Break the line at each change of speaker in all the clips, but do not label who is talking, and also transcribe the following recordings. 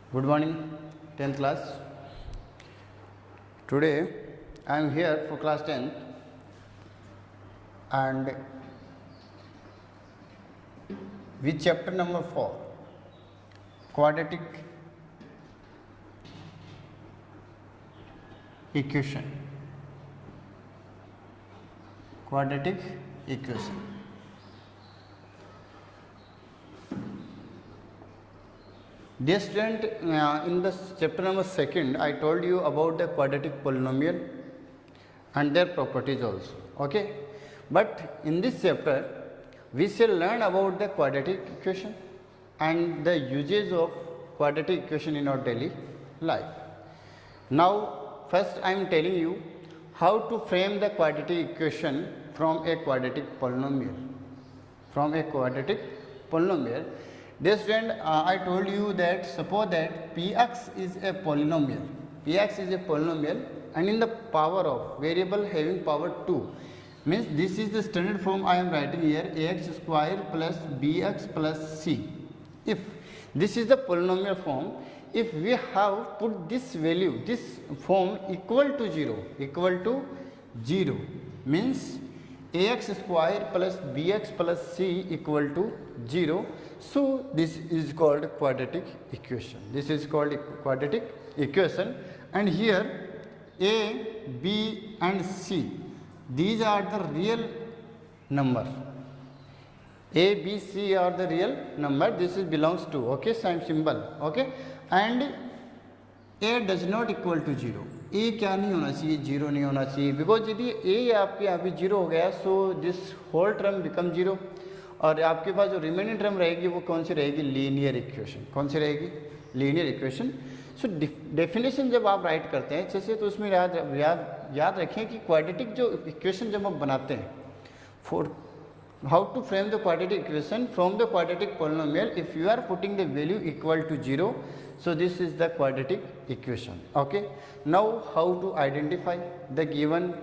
Good morning, 10th class. Today I am here for class 10th and with chapter number 4, quadratic equation. Quadratic equation. Dear student, in the chapter number 2, I told you about the quadratic polynomial and their properties also. Okay, but in this chapter we shall learn about the quadratic equation and the uses of quadratic equation in our daily life. Now, first I am telling you how to frame the quadratic equation from a quadratic polynomial. From a quadratic polynomial. Dear student, I told you that suppose that Px is a polynomial. Px is a polynomial and in the power of variable having power 2. Means this is the standard form I am writing here, ax square plus bx plus c. If this is the polynomial form, if we have put this value, this form equal to 0, means ax square plus bx plus c equal to 0. So this is called quadratic equation. This is called quadratic equation, and here a, b and c, these are the real number. A, B, C are the real number. This is belongs to, okay, same symbol, okay, and a does not equal to 0. ए क्या नहीं होना चाहिए, 0 नहीं होना चाहिए, because यदि ए आपके यहाँ पे 0 हो गया so this whole term become 0 और आपके पास जो रिमेनिंग टर्म रहेगी वो कौन सी रहेगी, लीनियर इक्वेशन. कौन सी रहेगी, लीनियर इक्वेशन. सो डेफिनेशन जब आप राइट करते हैं अच्छे से तो उसमें याद रखें कि क्वाड्रेटिक जो इक्वेशन जब हम बनाते हैं, for how to frame the quadratic equation from the quadratic polynomial, if you are putting the value equal to 0, so this is the quadratic equation. Okay, now how to identify the given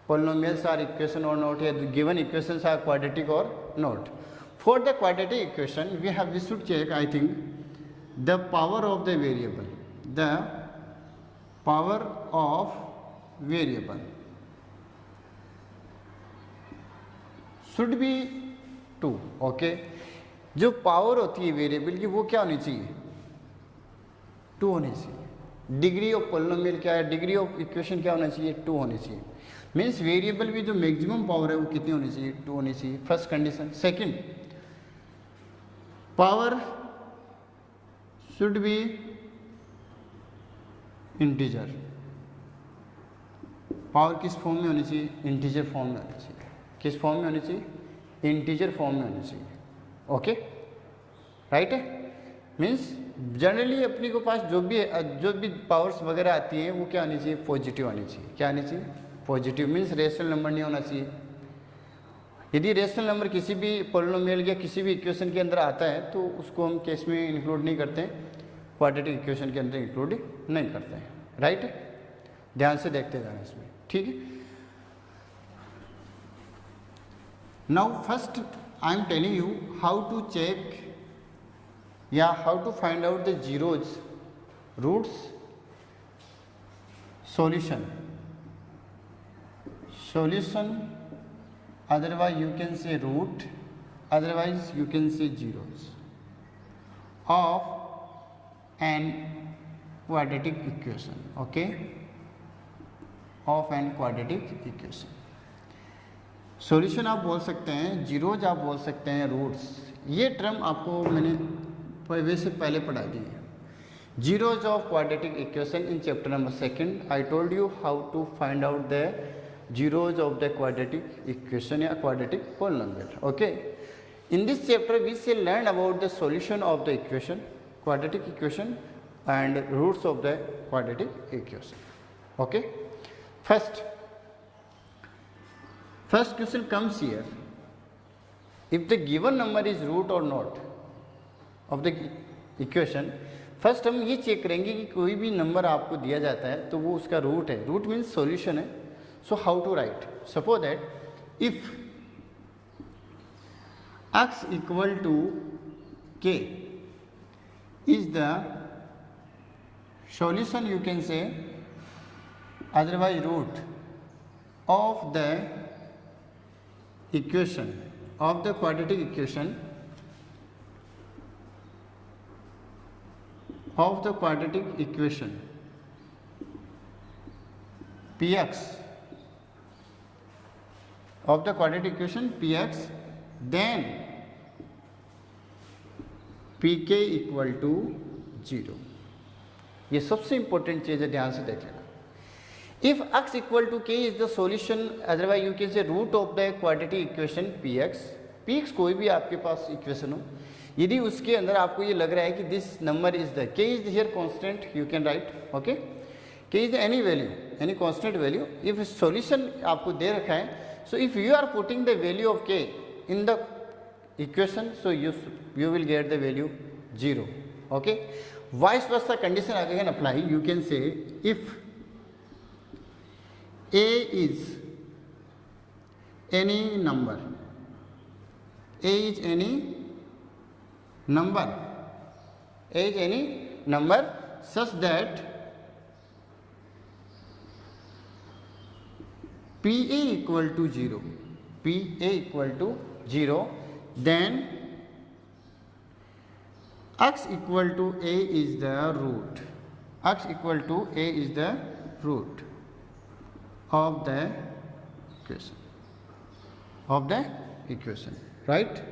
polynomials are equation or not, the given equations are quadratic or not. For the quadratic equation we should check, I think, the power of the variable, the power of variable should be 2. Okay, जो power होती है variable की वो क्या होनी चाहिए, 2 होनी चाहिए. डिग्री ऑफ पोलिनोमियल क्या है, डिग्री ऑफ इक्वेशन क्या होना चाहिए, 2 होनी चाहिए. मीन्स वेरिएबल की जो मैक्सिमम पावर है वो कितनी होनी चाहिए, 2 होनी चाहिए. First condition. Second, power should be integer. Power किस फॉर्म में होनी चाहिए, इंटीजर फॉर्म में होनी चाहिए. किस फॉर्म में होनी चाहिए, इंटीजर फॉर्म में होनी चाहिए. ओके, राइट है. मीन्स जनरली अपने को पास जो भी पावर्स वगैरह आती हैं वो क्या होनी चाहिए, पॉजिटिव आनी चाहिए. क्या आनी चाहिए, पॉजिटिव. मीन्स रेशनल नंबर नहीं होना चाहिए. यदि रेशनल नंबर किसी भी पॉलिनोमियल या किसी भी इक्वेशन के अंदर आता है तो उसको हम केस में इंक्लूड नहीं करते हैं, क्वाड्रेटिक इक्वेशन के अंदर इंक्लूड नहीं करते हैं. राइट है, ध्यान से देखते जाना इसमें. ठीक है. Now first I am telling you how to check, how to find out the zeros, roots, solution, otherwise you can say root, otherwise you can say zeros of an quadratic equation. Okay, of an quadratic equation. Solution आप बोल सकते हैं, zeros आप बोल सकते हैं, roots. ये term आपको मैंने वैसे पहले पढ़ा दी है. Zeros of quadratic equation in chapter number 2. I told you how to find out the zeros of the quadratic equation या quadratic polynomial. Okay, in this chapter we will learn about the solution of the equation, quadratic equation and roots of the quadratic equation. Okay, First question comes here. If the given number is root or not of the equation, first हम ये check करेंगे कि कोई भी number आपको दिया जाता है तो वो उसका रूट है. रूट मीन्स सॉल्यूशन है. So how to write, suppose that if x equal to k is the solution you can say, otherwise root of the equation, of the quadratic equation, of the quadratic equation px, of the quadratic equation px, then pk equal to 0। ये सबसे important चीज़ है, ध्यान से देख लेना। If x equal to k is the solution, otherwise you can say root of the quadratic equation px कोई भी आपके पास इक्वेशन हो, यदि उसके अंदर आपको ये लग रहा है कि this number is the k is here constant, you can write okay, k is any value, any constant value. If solution आपको दे रखा है, so if you are putting the value of k in the equation, so you will get the value 0, okay। vice versa condition again apply, you can say if a is any number, a is any number, a is any number such that PA equal to 0, PA equal to 0, then x equal to a is the root, x equal to a is the root of the equation, right।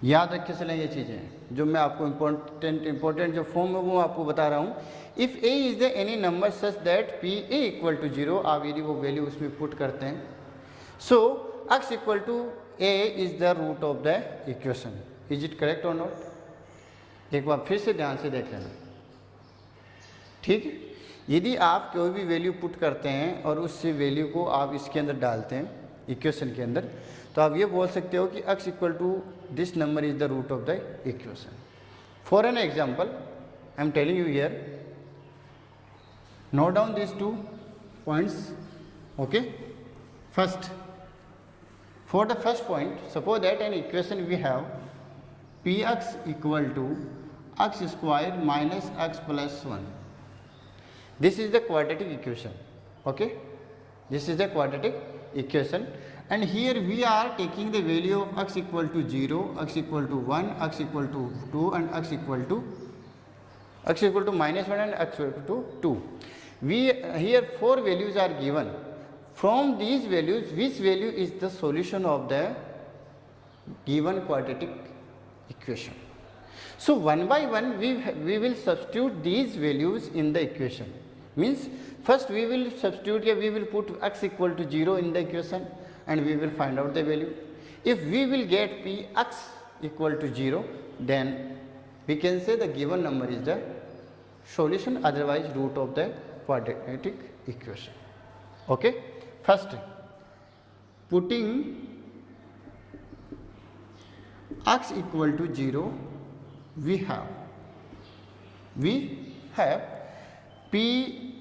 याद रख के चलें ये चीज़ें जो मैं आपको important जो फॉर्म है वो आपको बता रहा हूँ। If a is the any number such that p a equal to 0, आप यदि वो वैल्यू उसमें पुट करते हैं, so x equal to a is the root of the equation. Is it correct और नॉट? एक बार फिर से ध्यान से देख लेना, ठीक है। यदि आप कोई भी वैल्यू पुट करते हैं और उस वैल्यू को आप इसके अंदर डालते हैं इक्वेशन के अंदर, तो आप ये बोल सकते हो कि x equal to this number is the root of the equation. For an example I am telling you here, note down this 2 points, okay। First, for the first point, suppose that an equation we have px equal to x square minus x plus 1. This is the quadratic equation, okay। This is the quadratic equation, and here we are taking the value of x equal to 0, x equal to 1, x equal to 2, and x equal to minus 1 and x equal to 2. We here 4 values are given. From these values, which value is the solution of the given quadratic equation? So one by one we will substitute these values in the equation. Means first we will substitute here, we will put x equal to 0 in the equation and we will find out the value. If we will get px equal to 0, then we can say the given number is the solution, otherwise root of the quadratic equation, okay। First, putting x equal to 0, we have p,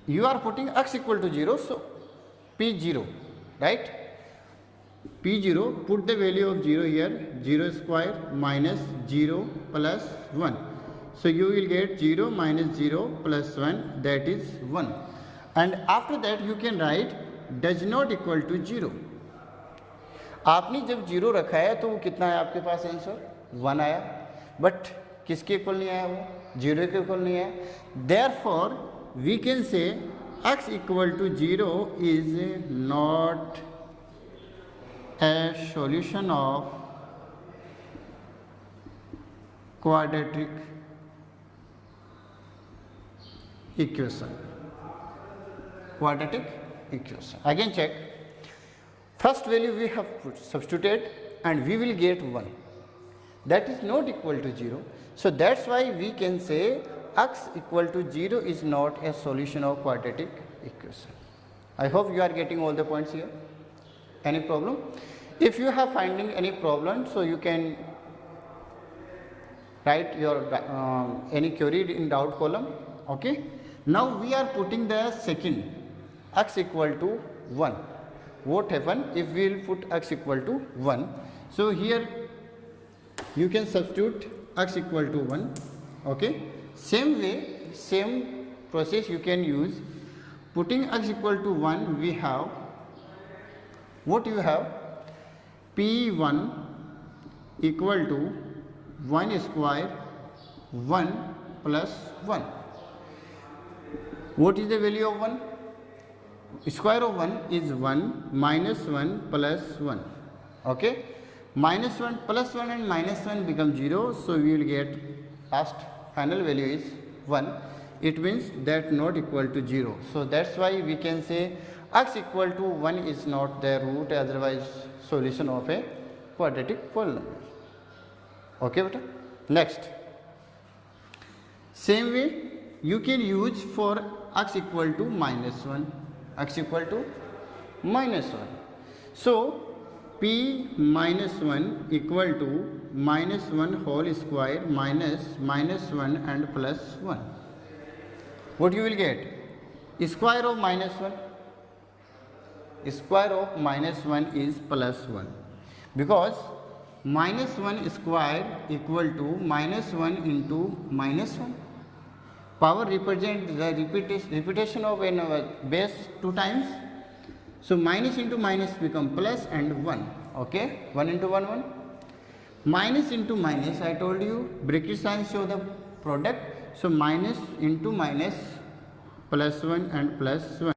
you are putting x equal to 0, so p0, right? p0, put the value of 0 here, 0 square minus 0 plus 1. So you will get 0 minus 0 plus 1, that is 1. And after that you can write does not equal to 0. आपने जब 0 रखा है तो वो कितना है आपके पास answer? 1 आया, बट किसके इक्वल नहीं आया? वो 0 के इक्वल नहीं आया। Therefore we can say x equal to 0 is not a solution of quadratic equation. Quadratic equation. Again check. First value we have substituted and we will get 1. That is not equal to 0. So that's why we can say x equal to 0 is not a solution of quadratic equation. I hope you are getting all the points here. Any problem? If you have finding any problem, so you can write your any query in doubt column, okay. Now we are putting the second, x equal to 1. What happen if we will put x equal to 1? So here you can substitute x equal to 1. Okay, same way, same process you can use. Putting x equal to 1, we have, what you have, p1 equal to 1 square 1 plus 1. What is the value of 1? Square of 1 is 1 minus 1 plus 1. Okay, minus 1 plus 1 and minus 1 become 0, so we will get last final value is 1. It means that not equal to 0. So that's why we can say x equal to 1 is not the root, otherwise solution of a quadratic polynomial. Okay, beta. Next, same way you can use for x equal to minus 1. X equal to minus 1. So p minus 1 equal to minus 1 whole square minus minus 1 and plus 1. What you will get? Square of minus 1. Square of minus 1 is plus 1, because minus 1 square equal to minus 1 into minus 1. Power represents the repetition of a base 2 times. So minus into minus become plus and 1. Okay, 1 into 1, 1. Minus into minus, I told you bracket sign show the product. So minus into minus, plus 1 and plus 1.